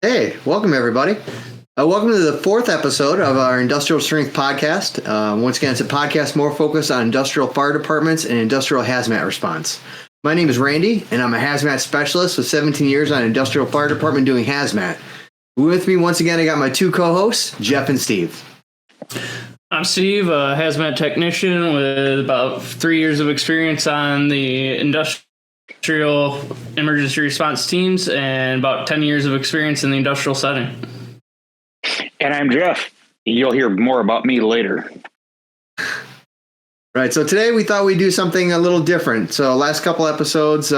Hey, welcome everybody. Welcome to the fourth episode of our Industrial Strength podcast. Once again, it's a podcast more focused on industrial fire departments and industrial hazmat response. My name is Randy, and I'm a hazmat specialist with 17 years on industrial fire department doing hazmat. With me once again, I got my two co-hosts, Jeff and Steve. I'm Steve, a hazmat technician with about 3 years of experience on the industrial emergency response teams and about 10 years of experience in the industrial setting. And I'm Jeff. You'll hear more about me later. Right, so today we thought we'd do something a little different. So last couple episodes,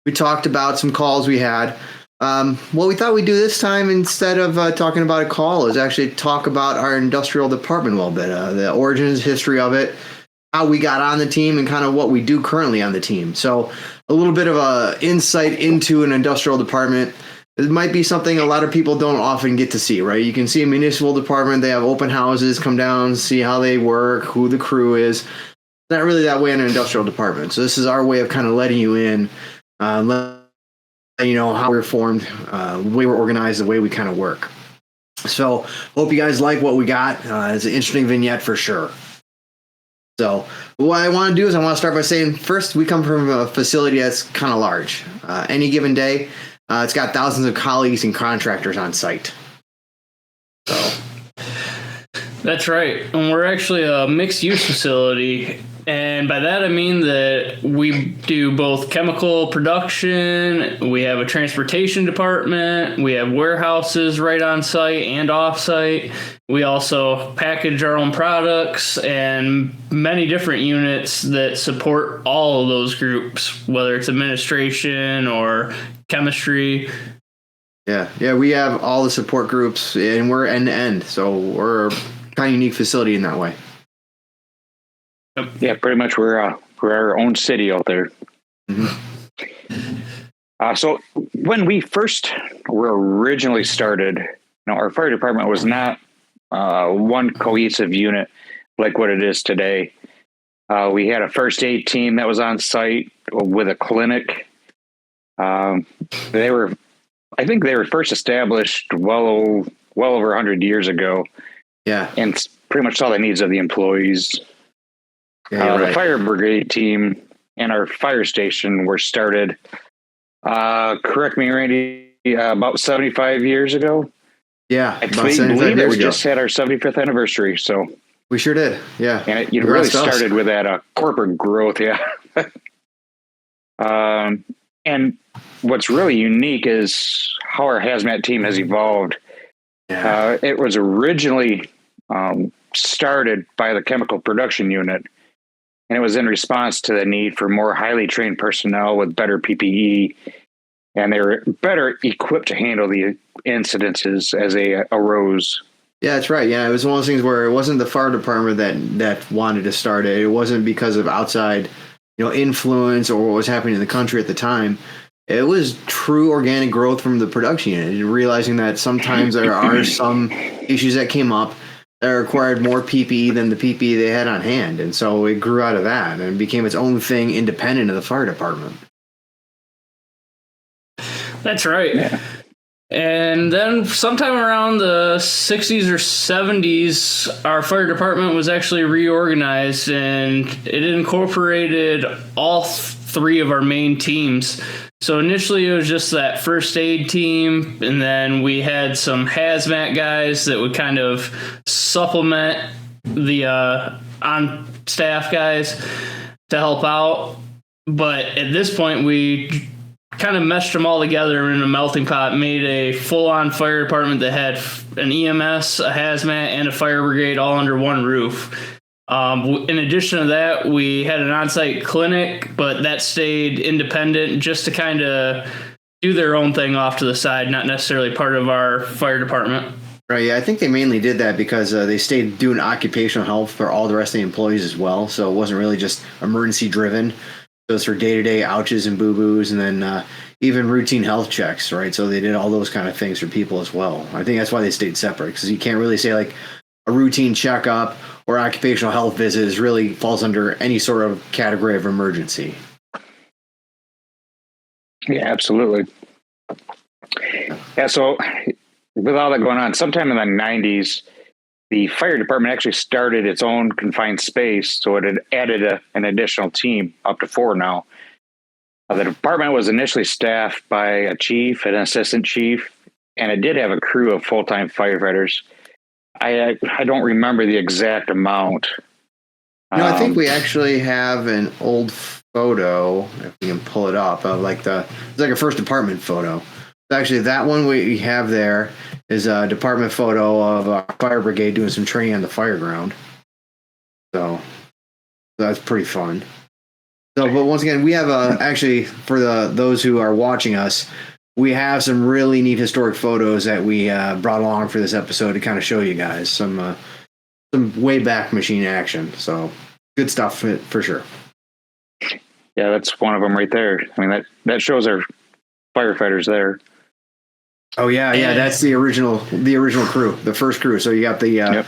we talked about some calls we had. What we thought we'd do this time, instead of talking about a call, is actually talk about our industrial department a little bit, the origins, history of it, how we got on the team, and kind of what we do currently on the team. So a little bit of a insight into an industrial department. It might be something a lot of people don't often get to see, right? You can see a municipal department, they have open houses, come down, see how they work, who the crew is. Not really that way in an industrial department. So this is our way of kind of letting you in, letting you know how we're formed, the way we're organized, the way we kind of work. So hope you guys like what we got. It's an interesting vignette for sure. So what I want to do is I want to start by saying, first, we come from a facility that's kind of large. Any given day, it's got thousands of colleagues and contractors on site. So That's right. And we're actually a mixed-use facility. And by that, I mean that we do both chemical production, we have a transportation department, we have warehouses right on site and off site. We also package our own products and many different units that support all of those groups, whether it's administration or chemistry. Yeah, we have all the support groups, and we're end to end. So we're a kind of unique facility in that way. Yeah, pretty much we're our own city out there. Mm-hmm. So when we first were originally started, our fire department was not one cohesive unit like what it is today. We had a first aid team that was on site with a clinic. I think they were first established well over 100 years ago. Yeah, and it's pretty much all the needs of the employees. Yeah, The fire brigade team and our fire station were started, correct me, Randy, about 75 years ago. Yeah, I believe it just had our 75th anniversary. So we sure did. Yeah, and it really started with that corporate growth. Yeah. And what's really unique is how our hazmat team has evolved. Yeah. It was originally started by the chemical production unit, and it was in response to the need for more highly trained personnel with better PPE, and they were better equipped to handle the incidences as they arose. Yeah, that's right. Yeah, it was one of those things where it wasn't the fire department that wanted to start it. It wasn't because of outside, influence or what was happening in the country at the time. It was true organic growth from the production unit, realizing that sometimes there are some issues that came up that required more PPE than the PPE they had on hand. And so it grew out of that and became its own thing independent of the fire department. That's right. Yeah. And then sometime around the 60s or 70s, our fire department was actually reorganized, and it incorporated all three of our main teams. So initially it was just that first aid team, and then we had some hazmat guys that would kind of supplement the on-staff guys to help out. But at this point, we kind of meshed them all together in a melting pot, made a full-on fire department that had an EMS, a hazmat, and a fire brigade all under one roof. In addition to that, we had an on-site clinic, but that stayed independent just to kind of do their own thing off to the side, not necessarily part of our fire department. Right, yeah, I think they mainly did that because they stayed doing occupational health for all the rest of the employees as well, so it wasn't really just emergency-driven. So it's for day-to-day ouches and boo-boos, and then even routine health checks, right? So they did all those kind of things for people as well. I think that's why they stayed separate, because you can't really say like a routine checkup or occupational health visits really falls under any sort of category of emergency. Yeah, absolutely. Yeah, so with all that going on, sometime in the 90s, the fire department actually started its own confined space. So it had added an additional team, up to 4 now. The department was initially staffed by a chief, an assistant chief, and it did have a crew of full-time firefighters. I don't remember the exact amount. I think we actually have an old photo, if we can pull it up, of it's like a first department photo. Actually, that one we have there is a department photo of a fire brigade doing some training on the fire ground. So that's pretty fun. So, but once again, we have actually for those who are watching us, we have some really neat historic photos that we brought along for this episode to kind of show you guys some way back machine action. So good stuff for sure. Yeah, that's one of them right there. I mean, that shows our firefighters there. Oh yeah, that's the original crew, the first crew. So you got the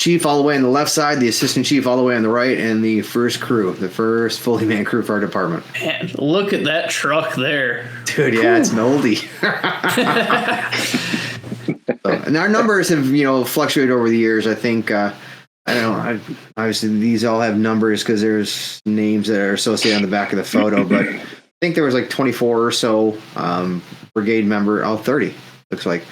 chief all the way on the left side, the assistant chief all the way on the right, and the first crew, the first fully manned crew for our department. Man, look at that truck there, dude. Yeah, it's an oldie. And our numbers have fluctuated over the years. I think I don't know. Obviously, these all have numbers because there's names that are associated on the back of the photo, but I think there was like 24 or so brigade member. 30 looks like.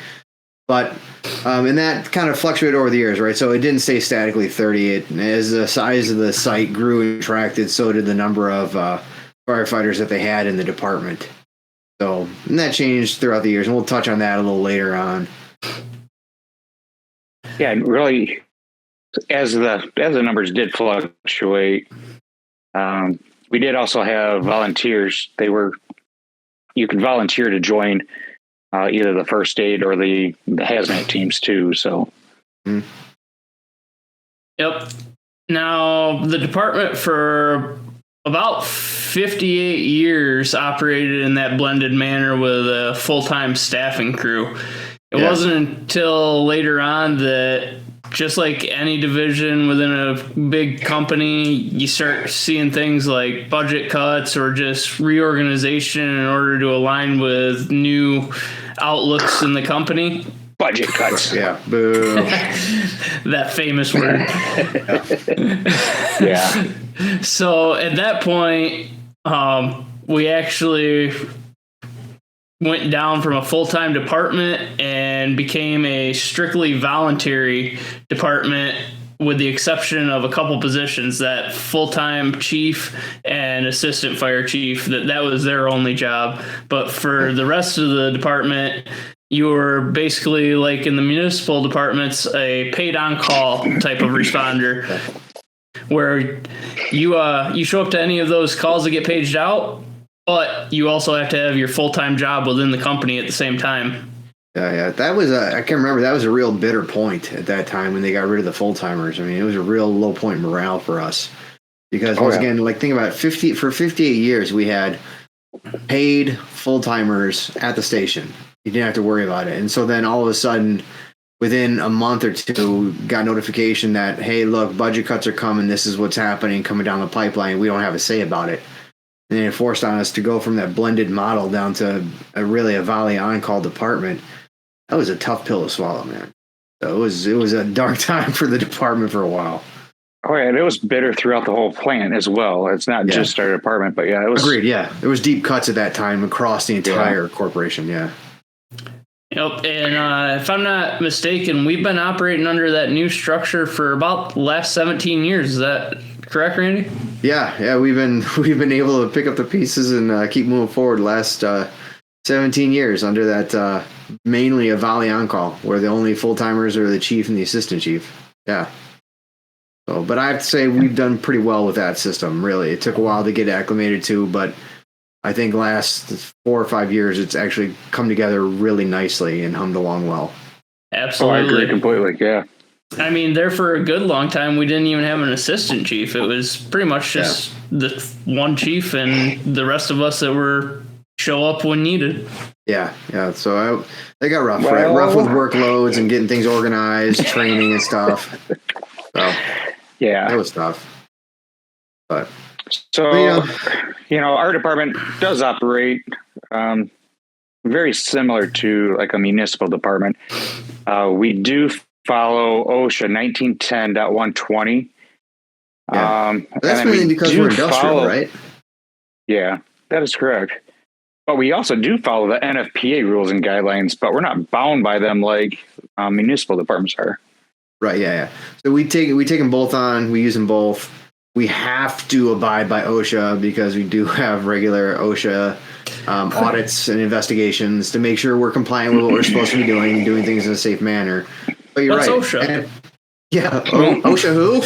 But and that kind of fluctuated over the years, right? So it didn't stay statically 30. As the size of the site grew and contracted, so did the number of firefighters that they had in the department. So and that changed throughout the years, and we'll touch on that a little later on. Yeah, really, as the numbers did fluctuate, we did also have volunteers. You could volunteer to join either the first aid or the hazmat teams too. So, Yep. Now the department for about 58 years operated in that blended manner with a full-time staffing crew. It wasn't until later on that, just like any division within a big company, you start seeing things like budget cuts or just reorganization in order to align with new outlooks in the company. Budget cuts. Yeah. Boo. That famous word. Yeah. So at that point, we actually went down from a full-time department and became a strictly voluntary department, with the exception of a couple positions. That full-time chief and assistant fire chief, that was their only job. But for the rest of the department, you were basically like in the municipal departments, a paid on-call type of responder, where you show up to any of those calls that get paged out, but you also have to have your full-time job within the company at the same time. Yeah. That was I can remember that was a real bitter point at that time when they got rid of the full-timers. I mean, it was a real low point in morale for us because again, like think about it, for 58 years we had paid full-timers at the station. You didn't have to worry about it. And so then all of a sudden, within a month or two, got notification that, hey, look, budget cuts are coming. This is what's happening coming down the pipeline. We don't have a say about it. And it forced on us to go from that blended model down to a volley on-call department. That was a tough pill to swallow, man. So it was a dark time for the department for a while. Oh yeah, and it was bitter throughout the whole plant as well. It's not just our department, but it was agreed. Yeah, there was deep cuts at that time across the entire corporation. Yeah. Yep, and if I'm not mistaken, we've been operating under that new structure for about the last 17 years. Is that correct, Randy? Yeah, we've been able to pick up the pieces and keep moving forward the last 17 years under that mainly a volley on call, where the only full timers are the chief and the assistant chief. Yeah. So, but I have to say we've done pretty well with that system. Really, it took a while to get acclimated to, but I think last 4 or 5 years, it's actually come together really nicely and hummed along well. Absolutely. I agree completely. Yeah. I mean, there for a good long time, we didn't even have an assistant chief. It was pretty much just the one chief and the rest of us that were show up when needed. Yeah. So they got rough, right? Rough with workloads and getting things organized, training and stuff. So that was tough. But so, our department does operate very similar to like a municipal department. We do follow OSHA 1910.120. That's mainly because we're industrial, right? Yeah, that is correct. But we also do follow the NFPA rules and guidelines, but we're not bound by them like municipal departments are. Right. Yeah. So we take them both on. We use them both. We have to abide by OSHA because we do have regular OSHA audits and investigations to make sure we're compliant with what we're supposed to be doing and doing things in a safe manner. But you're What's right. OSHA? OSHA who?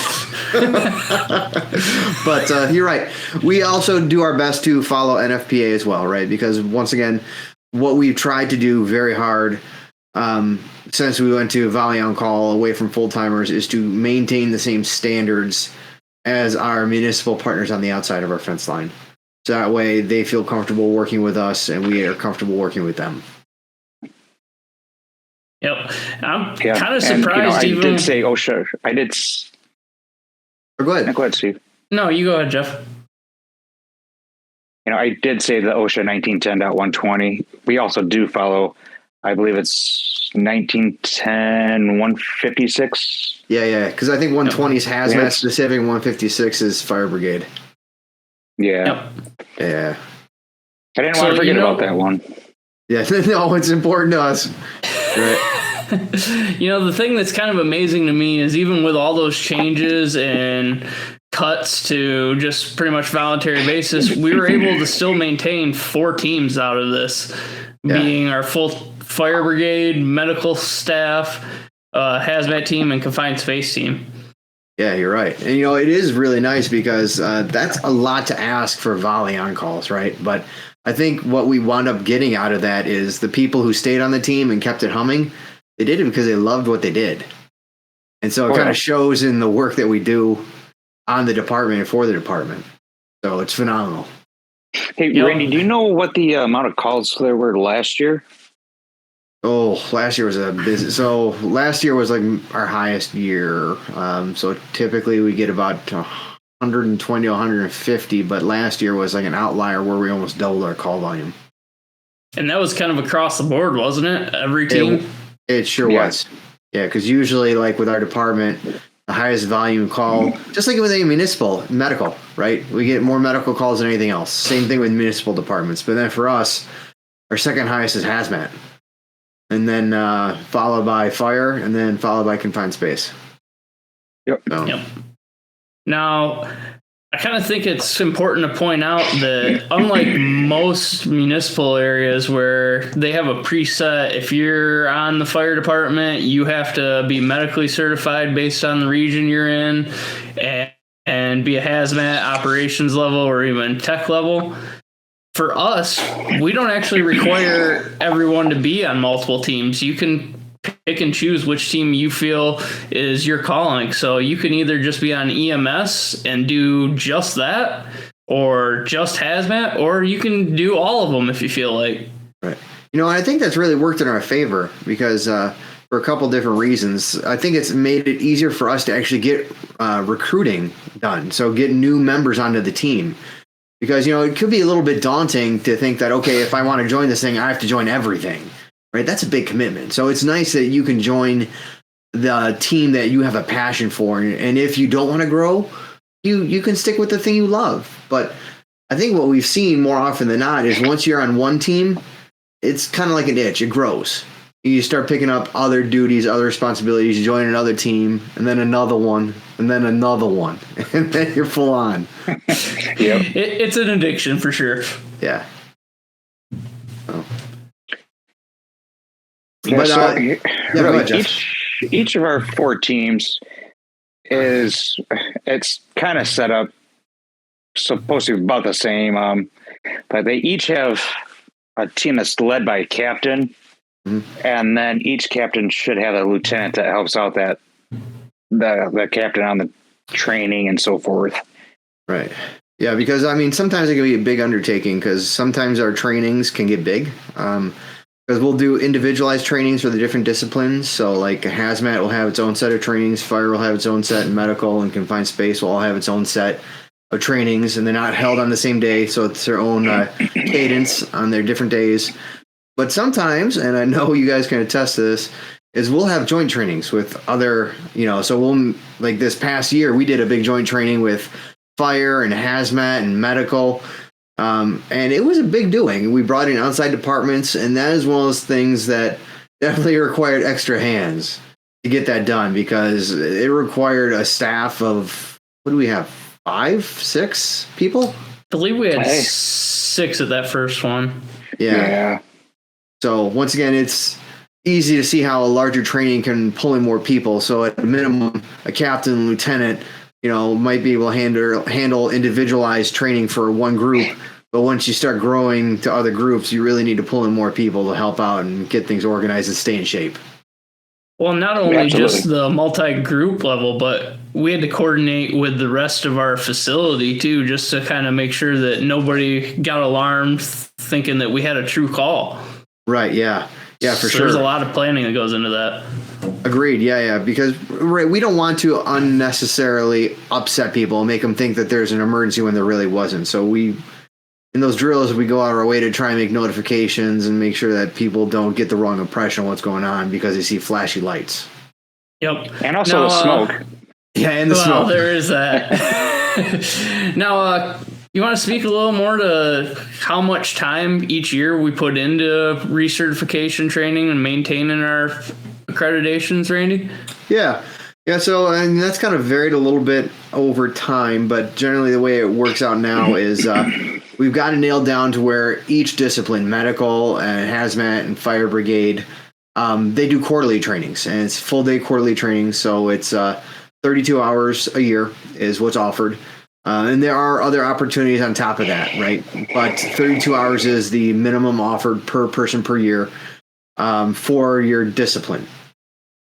But you're right. We also do our best to follow NFPA as well, right? Because once again, what we've tried to do very hard since we went to Volley on Call away from full-timers is to maintain the same standards as our municipal partners on the outside of our fence line. So that way they feel comfortable working with us and we are comfortable working with them. Yep. I'm kind of surprised. I did say OSHA. I did. Go ahead. Go ahead, Steve. No, you go ahead, Jeff. I did say the OSHA 1910.120. We also do follow, I believe it's 1910.156. Yeah. Because I think 120 is hazmat specific, 156 is fire brigade. Yeah. Yep. Yeah. I didn't want to forget about that one. Yeah, no, it's important to us. Right. The thing that's kind of amazing to me is even with all those changes and cuts to just pretty much voluntary basis, we were able to still maintain 4 teams out of this, being our full fire brigade, medical staff, hazmat team, and confined space team. Yeah, you're right. And, it is really nice because that's a lot to ask for Volley on calls, right? But I think what we wound up getting out of that is the people who stayed on the team and kept it humming, they did it because they loved what they did. And so it kind of shows in the work that we do on the department and for the department. So it's phenomenal. Hey, Randy, do you know what the amount of calls there were last year? Oh, last year was a busy. So last year was like our highest year. So typically we get about 120 to 150, but last year was like an outlier where we almost doubled our call volume. And that was kind of across the board, wasn't it? Every team? It sure was. Yeah, because usually like with our department, the highest volume call, just like with a municipal medical, right? We get more medical calls than anything else. Same thing with municipal departments. But then for us, our second highest is hazmat. And then followed by fire, and then followed by confined space. Yep. Yep. Now, I kind of think it's important to point out that unlike most municipal areas where they have a preset, if you're on the fire department, you have to be medically certified based on the region you're in and be a hazmat operations level or even tech level. For us, we don't actually require everyone to be on multiple teams. You can pick and choose which team you feel is your calling. So you can either just be on EMS and do just that, or just hazmat, or you can do all of them if you feel like. Right. I think that's really worked in our favor because for a couple different reasons. I think it's made it easier for us to actually get recruiting done. So get new members onto the team. Because, it could be a little bit daunting to think that, okay, if I want to join this thing, I have to join everything, right? That's a big commitment. So it's nice that you can join the team that you have a passion for. And if you don't want to grow, you can stick with the thing you love. But I think what we've seen more often than not is once you're on one team, it's kind of like an itch. It grows. You start picking up other duties, other responsibilities, you join another team, and then another one, and then another one, and then you're full on. Yep. It's an addiction for sure. Yeah. Oh. Yeah, But, so really, each of our 4 teams it's kind of set up supposed to be about the same, but they each have a team that's led by a captain. Mm-hmm. And then each captain should have a lieutenant that helps out the captain on the training and so forth. Right. Yeah, because sometimes it can be a big undertaking because sometimes our trainings can get big. Because we'll do individualized trainings for the different disciplines. So like hazmat will have its own set of trainings, fire will have its own set, and medical and confined space will all have its own set of trainings, and they're not held on the same day. So it's their own cadence on their different days. But sometimes, and I know you guys can attest to this, is we'll have joint trainings with other, so we'll, like this past year, we did a big joint training with fire and hazmat and medical. And it was a big doing. We brought in outside departments, and that is one of those things that definitely required extra hands to get that done, because it required a staff of, what do we have? 5, 6 people? I believe we had 6 at that first one. Yeah. So once again, it's easy to see how a larger training can pull in more people. So at a minimum, a captain, lieutenant, might be able to handle individualized training for one group. But once you start growing to other groups, you really need to pull in more people to help out and get things organized and stay in shape. Well, not only just the multi-group level, but we had to coordinate with the rest of our facility too, just to kind of make sure that nobody got alarmed thinking that we had a true call. Right. Yeah. Yeah, for sure. There's a lot of planning that goes into that. Agreed. Yeah. Because we don't want to unnecessarily upset people and make them think that there's an emergency when there really wasn't. So in those drills, we go out of our way to try and make notifications and make sure that people don't get the wrong impression of what's going on because they see flashy lights. Yep. And also the smoke. Yeah, and the smoke. There is that. Now, you want to speak a little more to how much time each year we put into recertification training and maintaining our accreditations, Randy? Yeah. Yeah, so and that's kind of varied a little bit over time, but generally the way it works out now is we've got it nailed down to where each discipline, medical and hazmat and fire brigade, they do quarterly trainings, and it's full day quarterly training. So it's 32 hours a year is what's offered. And there are other opportunities on top of that, right? But 32 hours is the minimum offered per person per year for your discipline.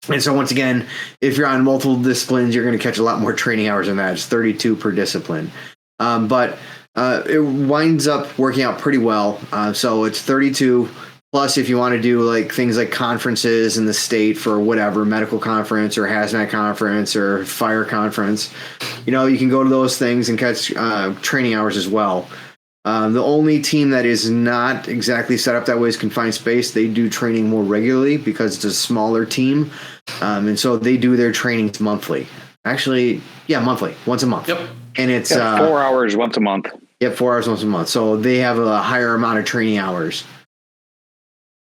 And so once again, if you're on multiple disciplines, you're going to catch a lot more training hours than that. It's 32 per discipline. But it winds up working out pretty well. So it's 32 plus if you want to do like things like conferences in the state for whatever, medical conference or hazmat conference or fire conference, you can go to those things and catch training hours as well. The only team that is not exactly set up that way is Confined Space. They do training more regularly because it's a smaller team. And so they do their trainings monthly. Actually, monthly, once a month. Yep. And it's 4 hours once a month. Yep, 4 hours once a month. So they have a higher amount of training hours.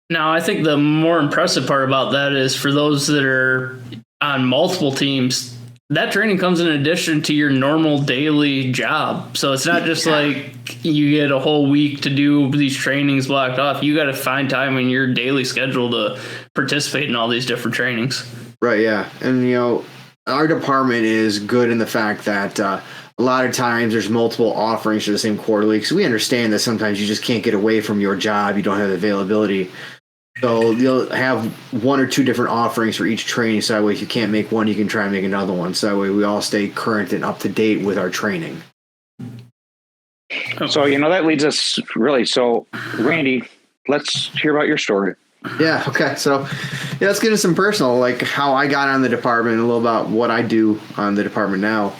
Now, I think the more impressive part about that is for those that are on multiple teams, that training comes in addition to your normal daily job. So it's not just like you get a whole week to do these trainings blocked off. You got to find time in your daily schedule to participate in all these different trainings. Right, yeah. And, our department is good in the fact that a lot of times there's multiple offerings for the same quarterly, because we understand that sometimes you just can't get away from your job. You don't have the availability. So you'll have 1 or 2 different offerings for each training. So that way, if you can't make one, you can try and make another one. So that way we all stay current and up to date with our training. So, that leads us really. So, Randy, let's hear about your story. Yeah. Okay. So, let's get into some personal, like how I got on the department, a little about what I do on the department now.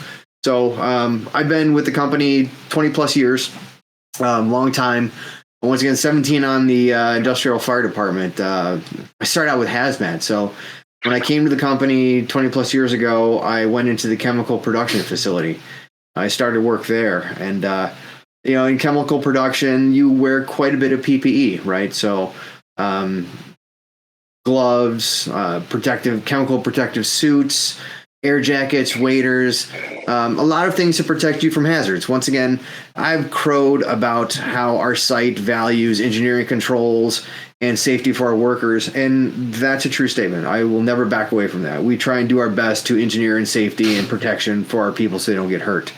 So, I've been with the company 20 plus years, long time. Once again, 17 on the industrial fire department. I started out with hazmat. So when I came to the company 20 plus years ago, I went into the chemical production facility. I started work there. And, in chemical production, you wear quite a bit of PPE, right? So gloves, chemical protective suits, air jackets, waders, a lot of things to protect you from hazards. Once again, I've crowed about how our site values engineering controls and safety for our workers, and that's a true statement. I will never back away from that. We try and do our best to engineer in safety and protection for our people so they don't get hurt.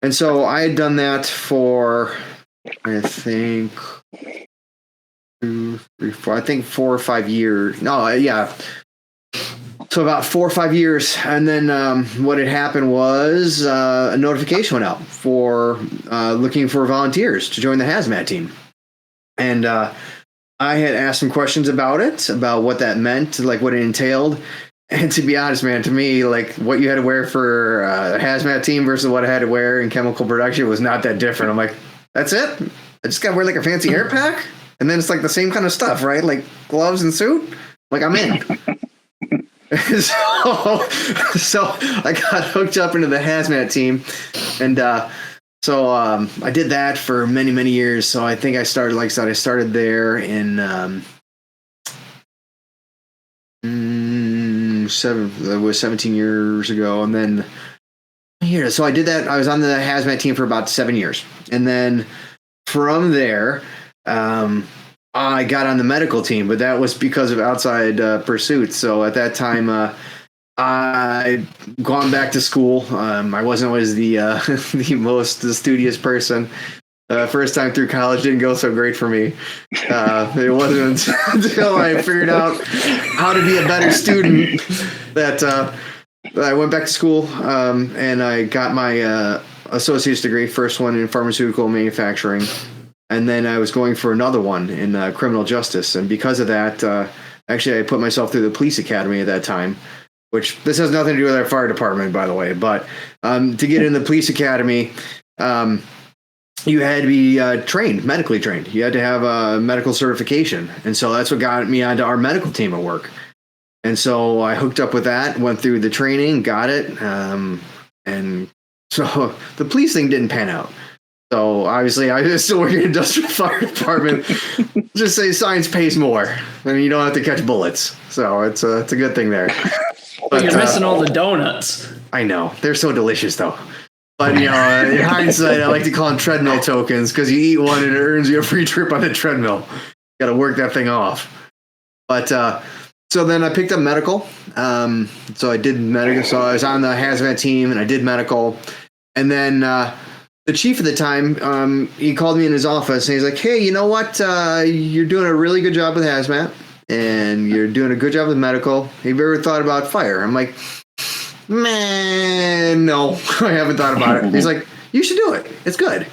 And so I had done that for, I think, 2, 3, 4, I think 4 or 5 years. No, yeah. So about 4 or 5 years, and then what had happened was a notification went out for looking for volunteers to join the hazmat team. And I had asked some questions about it, about what that meant, like what it entailed. And to be honest, man, to me, like what you had to wear for a hazmat team versus what I had to wear in chemical production was not that different. I'm like, that's it? I just got to wear like a fancy hair pack? And then it's like the same kind of stuff, right? Like gloves and suit. Like I'm in. so I got hooked up into the hazmat team, and so I did that for many, many years. So I think I started, like I said, I started there in that was 17 years ago, and then here. So I did that. I was on the hazmat team for about 7 years, and then from there, I got on the medical team, but that was because of outside pursuits. So at that time, I'd gone back to school. I wasn't always the the most studious person. First time through college didn't go so great for me. It wasn't until I figured out how to be a better student that I went back to school, and I got my associate's degree, first one in pharmaceutical manufacturing. And then I was going for another one in criminal justice. And because of that, actually, I put myself through the police academy at that time, which this has nothing to do with our fire department, by the way. But to get in the police academy, you had to be trained, medically trained. You had to have a medical certification. And so that's what got me onto our medical team at work. And so I hooked up with that, went through the training, got it. And so the police thing didn't pan out. So obviously, I still work in the industrial fire department. Just say science pays more, and you don't have to catch bullets. So it's a good thing there. But you're missing all the donuts. I know they're so delicious, though. But in hindsight, I like to call them treadmill tokens because you eat one and it earns you a free trip on the treadmill. Got to work that thing off. But so then I picked up medical. So I did medical. So I was on the hazmat team and I did medical, and then. The chief at the time, he called me in his office and he's like, "Hey, you know what? You're doing a really good job with hazmat and you're doing a good job with medical. Have you ever thought about fire?" I'm like, "Man, no, I haven't thought about it." He's like, "You should do it. It's good."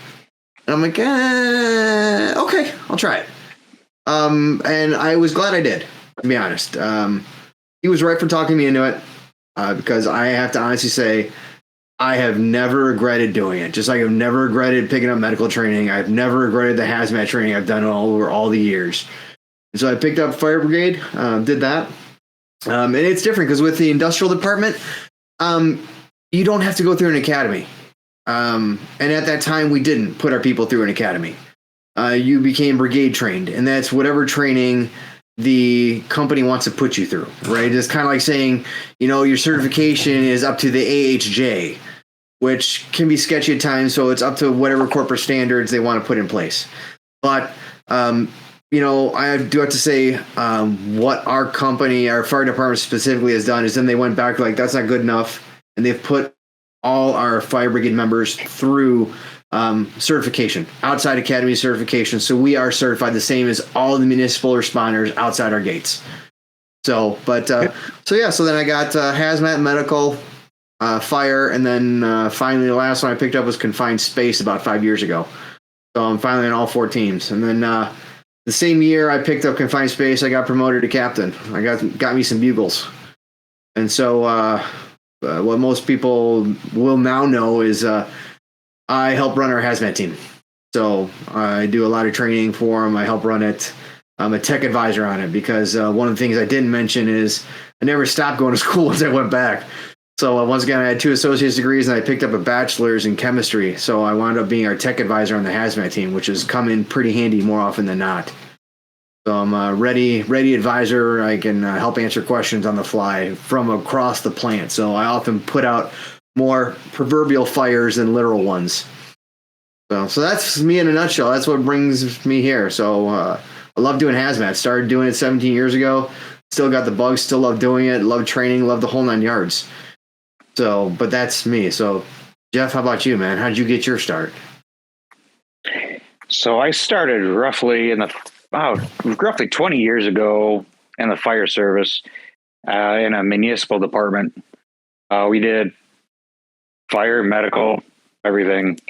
And I'm like, "Okay, I'll try it." And I was glad I did, to be honest. He was right for talking me into it because I have to honestly say, I have never regretted doing it. Just like I've never regretted picking up medical training. I've never regretted the hazmat training I've done over all the years. And so I picked up fire brigade, did that. And it's different because with the industrial department, you don't have to go through an academy. And at that time, we didn't put our people through an academy. You became brigade trained, and that's whatever training the company wants to put you through, right? It's kind of like saying, your certification is up to the AHJ, which can be sketchy at times. So it's up to whatever corporate standards they want to put in place. But, I do have to say what our company, our fire department specifically has done is then they went back like, that's not good enough. And they've put all our fire brigade members through certification, outside academy certification. So we are certified the same as all the municipal responders outside our gates. So then I got hazmat, medical, fire, and then finally the last one I picked up was confined space about 5 years ago. So I'm finally in all 4 teams. And then the same year I picked up confined space, I got promoted to captain. I got me some bugles. And so what most people will now know is I help run our hazmat team. So I do a lot of training for them. I help run it. I'm a tech advisor on it because one of the things I didn't mention is I never stopped going to school once I went back. So once again, I had 2 associate's degrees and I picked up a bachelor's in chemistry. So I wound up being our tech advisor on the hazmat team, which has come in pretty handy more often than not. So I'm a ready advisor. I can help answer questions on the fly from across the plant. So I often put out more proverbial fires than literal ones. So that's me in a nutshell. That's what brings me here. So I love doing hazmat. Started doing it 17 years ago. Still got the bug. Still love doing it. Love training. Love the whole 9 yards. So, but that's me. So, Jeff, how about you, man? How did you get your start? So I started roughly 20 years ago in the fire service in a municipal department. We did fire, medical, everything.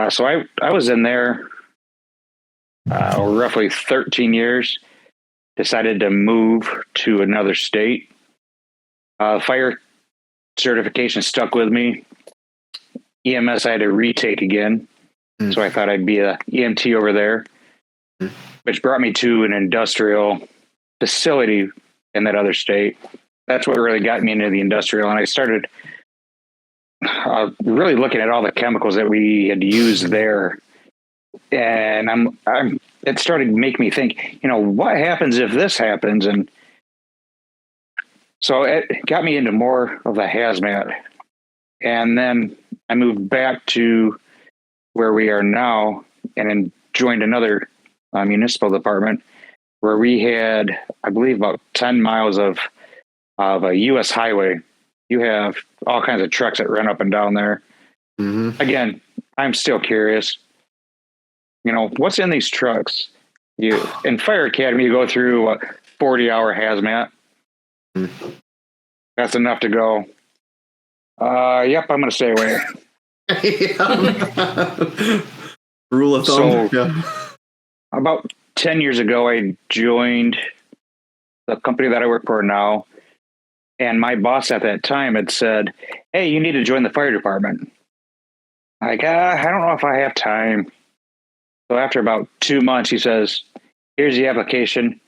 So I was in there roughly 13 years, decided to move to another state. Fire certification stuck with me. EMS I had to retake again. So I thought I'd be a EMT over there. which brought me to an industrial facility in that other state. That's what really got me into the industrial. And I started really looking at all the chemicals that we had used there. And it started to make me think, what happens if this happens? And so it got me into more of the hazmat. And then I moved back to where we are now and then joined another municipal department where we had, I believe, about 10 miles of a U.S. highway. You have all kinds of trucks that run up and down there. Mm-hmm. Again, I'm still curious. What's in these trucks? In Fire Academy, you go through a 40-hour hazmat. Mm-hmm. That's enough to go. Yep, I'm going to stay away. Rule of thumb. So, about 10 years ago, I joined the company that I work for now. And my boss at that time had said, hey, you need to join the fire department. I don't know if I have time. So after about 2 months, he says, here's the application.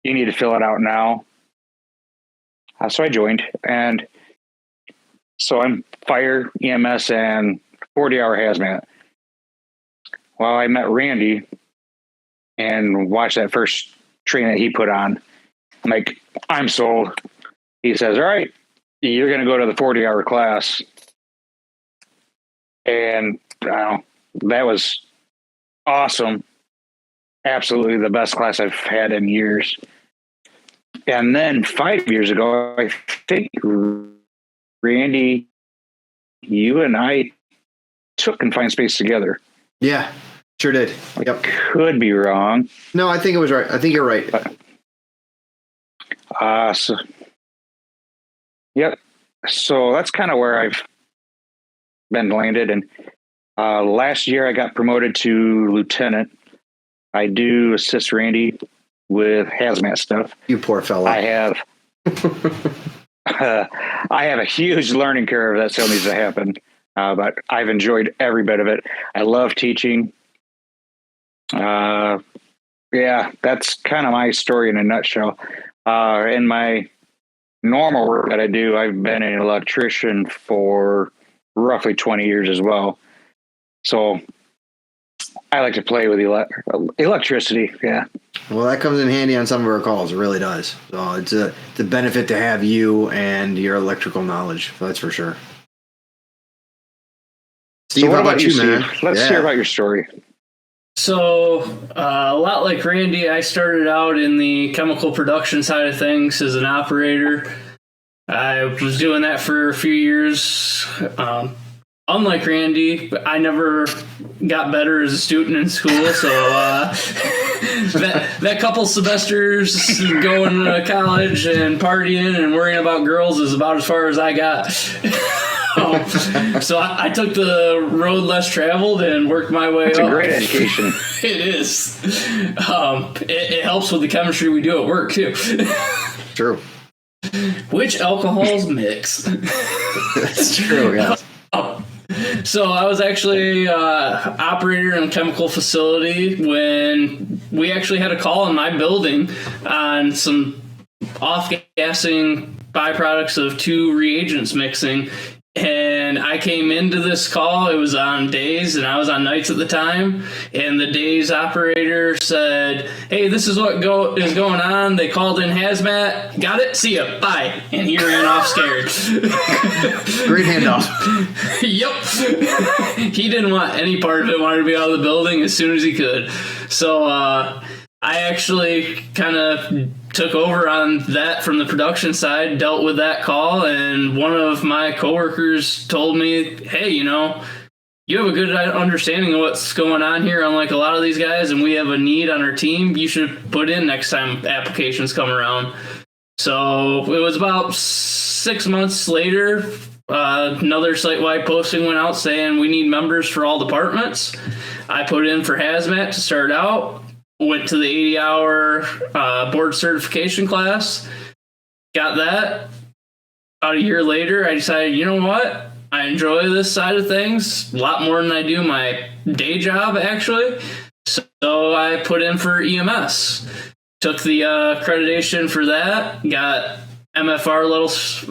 You need to fill it out now. So I joined. And so I'm fire, EMS, and 40-hour hazmat. Well, I met Randy and watched that first training that he put on. I'm like, I'm sold. He says, all right, you're going to go to the 40-hour class. And that was awesome. Absolutely the best class I've had in years. And then 5 years ago, I think, Randy, you and I took confined space together. Yeah, sure did. Yep. Could be wrong. No, I think it was right. I think you're right. Yep. So that's kind of where I've been landed. And last year I got promoted to lieutenant. I do assist Randy with hazmat stuff. You poor fella. I have a huge learning curve that still needs to happen. But I've enjoyed every bit of it. I love teaching. Yeah, that's kind of my story in a nutshell. In my normal work that I do, I've been an electrician for roughly 20 years as well. So I like to play with electricity. Yeah. Well, that comes in handy on some of our calls. It really does. So it's a benefit to have you and your electrical knowledge. That's for sure. Steve, so what how about you, Steve? man? Let's hear about your story. So, a lot like Randy, I started out in the chemical production side of things as an operator. I was doing that for a few years. Unlike Randy, I never got better as a student in school, so that couple semesters going to college and partying and worrying about girls is about as far as I got. So I took the road less traveled and worked my way up. It's a great education. It is. It helps with the chemistry we do at work, too. True. Which alcohols mix? That's true, yeah. So I was actually operator in a chemical facility when we actually had a call in my building on some off-gassing byproducts of 2 reagents mixing. And I came into this call, it was on days and I was on nights at the time. And the days operator said, hey, this is what is going on. They called in hazmat. Got it? See ya. Bye. And he ran off scared. Great handoff. Yep. He didn't want any part of it, wanted to be out of the building as soon as he could. So I actually kind of took over on that from the production side, dealt with that call, and one of my coworkers told me, hey, you have a good understanding of what's going on here, unlike a lot of these guys, and we have a need on our team you should put in next time applications come around. So it was about 6 months later, another site-wide posting went out saying we need members for all departments. I put in for hazmat to start out. Went to the 80-hour board certification class, got that. About a year later, I decided, you know what? I enjoy this side of things a lot more than I do my day job, actually. So I put in for EMS. Took the accreditation for that, got MFR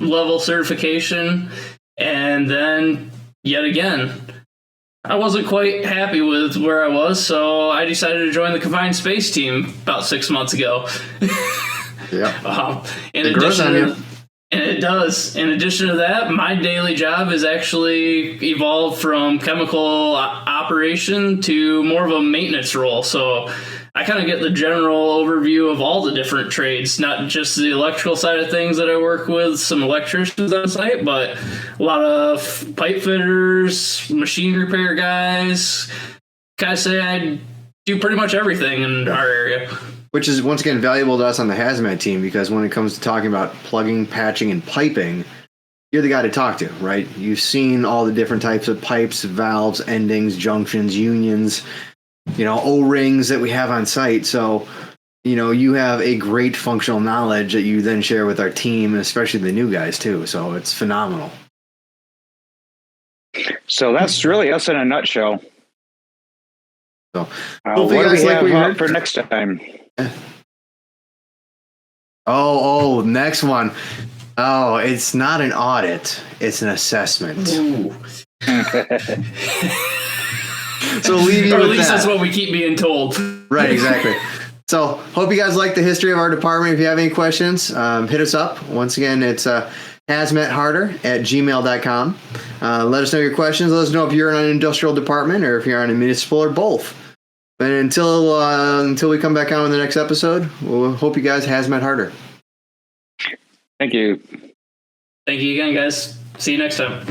level certification, and then yet again, I wasn't quite happy with where I was, so I decided to join the confined space team about 6 months ago. Yeah. It does. In addition to that, my daily job has actually evolved from chemical operation to more of a maintenance role. So I kind of get the general overview of all the different trades, not just the electrical side of things that I work with, some electricians on site, but a lot of pipe fitters, machine repair guys. Kind of say I do pretty much everything in our area. Which is, once again, valuable to us on the hazmat team, because when it comes to talking about plugging, patching, and piping, you're the guy to talk to, right? You've seen all the different types of pipes, valves, endings, junctions, unions, O-rings that we have on site. So, you have a great functional knowledge that you then share with our team, and especially the new guys too. So it's phenomenal. So that's really us in a nutshell. So what do we have for next time? Next one. Oh, it's not an audit. It's an assessment. So leave you or with at least that. That's what we keep being told. Right, exactly. So hope you guys like the history of our department. If you have any questions, hit us up. Once again, it's hazmatharder@gmail.com. Let us know your questions. Let us know if you're in an industrial department or if you're on a municipal or both. But until we come back on in the next episode, we'll hope you guys hazmat harder. Thank you. Thank you again, guys. See you next time.